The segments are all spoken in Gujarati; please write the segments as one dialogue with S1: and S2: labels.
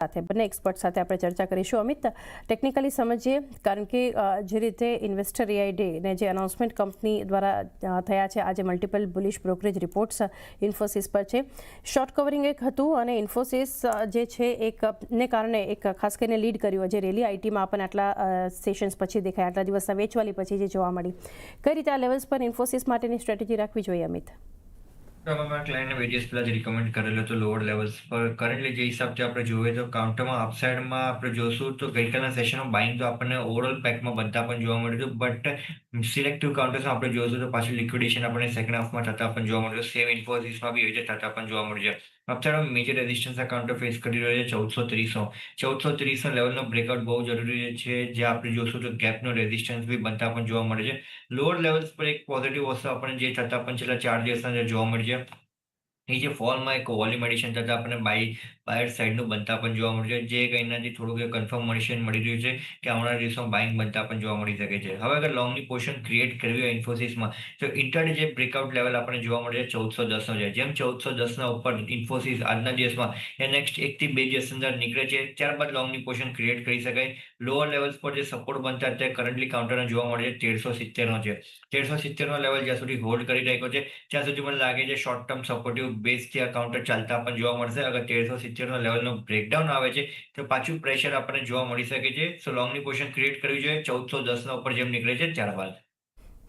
S1: સાથે બંને એક્સપર્ટ સાથે આપણે ચર્ચા કરીશું. અમિત, ટેકનિકલી સમજીએ, કારણ કે જે રીતે ઇન્વેસ્ટર એઆઈ ડે ને જે અનાઉન્સમેન્ટ કંપની દ્વારા થયા છે, આજે multiple bullish brokerage reports Infosys પર છે. શોર્ટ કવરિંગ એક હતું અને ઇન્ફોસિસ જે છે એકને કારણે એક ખાસ કરીને લીડ કર્યું, જે રેલી આઈટીમાં આપણને આટલા સેશન્સ પછી દેખાય, આટલા દિવસના વેચવાલી પછી જે જોવા મળી. કઈ રીતે આ લેવલ્સ પર ઇન્ફોસિસ માટેની સ્ટ્રેટેજી રાખવી જોઈએ, અમિત?
S2: અમારા ક્લાયન્ટને બે દિવસ પહેલા જ રિકમેન્ડ કરેલો હતો લોઅર લેવલ્સ પર. કરન્ટલી જે હિસાબથી આપણે જોઈએ તો કાઉન્ટરમાં અપસાઇડમાં આપણે જોશું તો ગઈકાલના સેશનમાં બાઇંગ તો આપણને ઓવરઓલ પેકમાં બધા પણ જોવા મળ્યું હતું, બટ સિલેક્ટિવ કાઉન્ટર્સમાં આપણે જોઈશું તો પાછું લિક્વિડેશન આપણને સેકન્ડ હાફમાં થતા પણ જોવા મળ્યું. સેમ ઇન્ફોસિસમાં બી એવી થતા પણ જોવા મળ્યું છે. અપસાઇડમાં મેજર રેઝિસ્ટન્સ આ કાઉન્ટર ફેસ કરી રહ્યો છે 1430 લેવલનો બ્રેકઆઉટ બહુ જરૂરી છે, જ્યાં આપણે જોશું તો ગેપનો રેઝિસ્ટન્સ બી બનતા પણ જોવા મળે છે. લોઅર લેવલ્સ પર એક પોઝિટિવ વસ્તુ આપણને જે થતા પણ છેલ્લા 4 દિવસના જે જોવા મળી છે, એ જે ફોલમાં એક વોલ્યુમ એડિશન થતા આપણને બાયર સાઈડનું બનતા પણ જોવા મળ્યું છે, જે કંઈનાથી થોડુંક કન્ફર્મેશન મળી રહ્યું છે કે આવનારા દિવસોમાં બાઇંગ બનતા પણ જોવા મળી શકે છે. હવે અગર લોંગની પોઝિશન ક્રિએટ કરવી હોય ઇન્ફોસિસમાં, તો ઇન્ટરડે જે બ્રેકઆઉટ લેવલ આપણને જોવા મળે છે 1410નો છે. જેમ 1410ના ઉપર ઇન્ફોસિસ આજના દિવસમાં નેક્સ્ટ 1 થી 2 દિવસ અંદર નીકળે છે, ત્યારબાદ લોંગની પોઝિશન ક્રિએટ કરી શકાય. લોઅર લેવલ્સ પર જે સપોર્ટ બનતા અત્યારે કરન્ટલી કાઉન્ટરને જોવા મળે છે 1370નો છે. 1370નો લેવલ જ્યાં સુધી હોલ્ડ કરી રહ્યો છે, ત્યાં સુધી મને લાગે છે શોર્ટ ટર્મ સપોર્ટિવ બેઝથી આ કાઉન્ટર ચાલતા પણ જોવા મળશે. અગર 1370નો લેવલનો બ્રેકડાઉન આવે છે તો પાછું પ્રેશર આપણને જોવા મળી શકે છે. સો લોંગની પોઝિશન ક્રિએટ કરવી જોઈએ 1410ના ઉપર જેમ નીકળે છે ત્યારબાદ.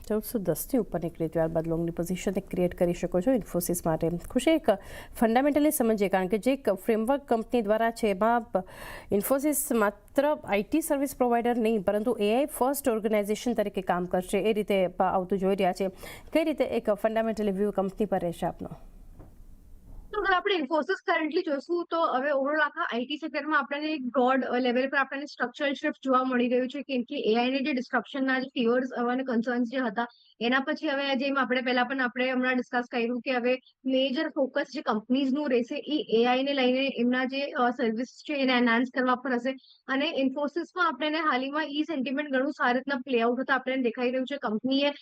S1: 1410ની ઉપર નીકળી ત્યારબાદ લોંગની પોઝિશન ક્રિએટ કરી શકો છો ઇન્ફોસિસ માટે. ખુશી, એક ફંડામેન્ટલી સમજીએ, કારણ કે જે ફ્રેમવર્ક કંપની દ્વારા છે એમાં ઇન્ફોસિસ માત્ર આઈટી સર્વિસ પ્રોવાઈડર નહીં, પરંતુ એઆઈ ફર્સ્ટ ઓર્ગેનાઇઝેશન તરીકે કામ કરશે એ રીતે આવતું જોઈ રહ્યા છે. કઈ રીતે એક ફંડામેન્ટલી વ્યૂ કંપની પર રહેશે આપનો?
S3: તો અગર આપણે ઇન્ફોસિસ કરન્ટલી જોશું તો હવે ઓવરઓલ આખા આઈટી સેક્ટરમાં આપણને એક બ્રોડ લેવલ પર આપણને સ્ટ્રક્ચરલ શિફ્ટ જોવા મળી રહ્યું છે, કેમ કે એઆઈની જે ડિસ્ટ્રપ્શનના જે ફિયર્સ અને કન્સર્ન્સ જે હતા, એના પછી હવે જેમ આપણે પહેલા પણ આપણે હમણાં ડિસ્કસ કર્યું કે હવે મેજર ફોકસ જે કંપનીઝનું રહેશે એ એઆઈને લઈને એમના જે સર્વિસ છે એને એનહાન્સ કરવા પર હશે. અને ઇન્ફોસિસમાં આપણને હાલમાં ઈ સેન્ટિમેન્ટ ઘણું સારી રીતના પ્લે આઉટ થતા આપણને દેખાઈ રહ્યું છે. કંપનીએ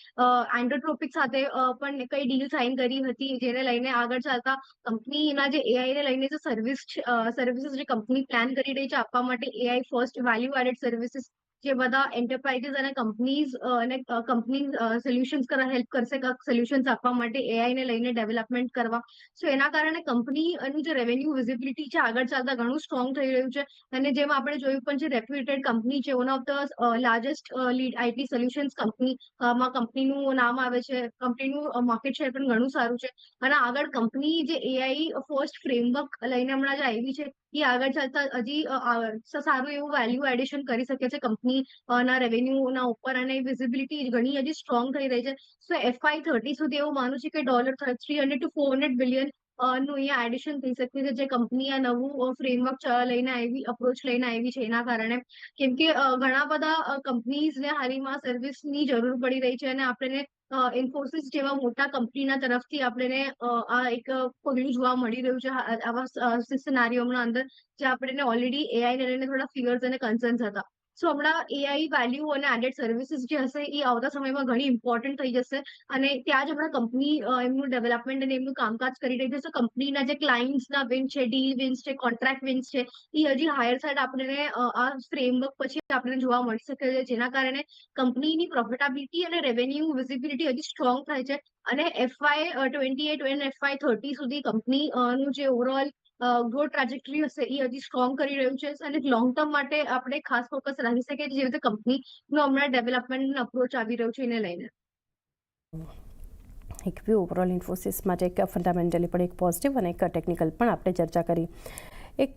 S3: એન્ડોટ્રોપિક સાથે પણ કઈ ડીલ સાઇન કરી હતી, જેને લઈને આગળ ચાલતા કંપનીના જે એઆઈને લઈને જે સર્વિસીસ જે કંપની પ્લાન કરી રહી છે આપવા માટે, AI first value added services જે બધા એન્ટરપ્રાઇઝીસ અને કંપનીઝ અને કંપની સોલ્યુશન્સ હેલ્પ કરશે સોલ્યુશન્સ આપવા માટે એઆઈને લઈને ડેવલપમેન્ટ કરવા. સો એના કારણે કંપનીનું જે રેવન્યુ વિઝિબિલિટી છે આગળ ચાલતા ઘણું સ્ટ્રોંગ થઈ રહ્યું છે. અને જેમ આપણે જોયું પણ છે, રેપ્યુટેડ કંપની છે, one of the largest lead IT solutions કંપનીમાં કંપનીનું નામ આવે છે. કંપનીનું માર્કેટ શેર પણ ઘણું સારું છે. અને આગળ કંપની જે એઆઈ ફર્સ્ટ ફ્રેમવર્ક લઈને હમણાં જે આવી છે, એ આગળ ચાલતા હજી સારું એવું વેલ્યુ એડિશન કરી શકે છે કંપનીના રેવન્યુના ઉપર, અને વિઝિબિલિટી ઘણી હજી સ્ટ્રોંગ થઈ રહી છે. સો FY30 સુધી એવું માનું છે કે $300 to 400 બિલિયન નું અહીંયા એડિશન થઈ શકે છે, જે કંપની આ નવું ફ્રેમવર્ક લઈને આવી, અપ્રોચ લઈને આવી છે એના કારણે. કેમ કે ઘણા બધા કંપનીઝને હાલમાં સર્વિસની જરૂર પડી રહી છે, અને આપણને ઇન્ફોસિસ જેવા મોટા કંપનીના તરફથી આપણને આ એક પગલું જોવા મળી રહ્યું છે આવા સિનારીઓના અંદર, જે આપણને ઓલરેડી એઆઈને લઈને થોડા ફિયર્સ અને કન્સર્ન્સ હતા. સો હમણાં એઆઈ વેલ્યુ અને એડેડ સર્વિસીસ જે હશે એ આવતા સમયમાં ઘણી ઇમ્પોર્ટન્ટ થઈ જશે, અને ત્યાં જ હમણાં કંપની એમનું ડેવલપમેન્ટ અને એમનું કામકાજ કરી રહી છે. સો કંપનીના જે ક્લાયન્ટ્સના વિન છે, ડીલ વિન્સ છે, કોન્ટ્રાક્ટ વિન્સ છે, એ હજી હાયર સાઇડ આપણને આ ફ્રેમવર્ક પછી આપણને જોવા મળી શકે છે, જેના કારણે કંપનીની પ્રોફિટેબિલિટી અને રેવન્યુ વિઝિબિલિટી હજી સ્ટ્રોંગ થાય છે. અને FY28 અને FY30 સુધી કંપનીનું જે ઓવરઓલ ગ્રોથ ટ્રેજેક્ટરી હશે એ હજી સ્ટ્રોંગ કરી રહ્યું છે. અને લોંગ ટર્મ માટે આપણે ખાસ ફોકસ રાખી શકીએ, જેવી રીતે કંપનીનું હમણાં ડેવલપમેન્ટ અપ્રોચ આવી રહ્યું છે એને લઈને.
S1: એક વ્યૂ ઓવરઓલ ઇન્ફોસિસ માટે એક ફંડામેન્ટલી પણ એક પોઝિટિવ અને એક ટેકનિકલ પણ આપણે ચર્ચા કરી. એક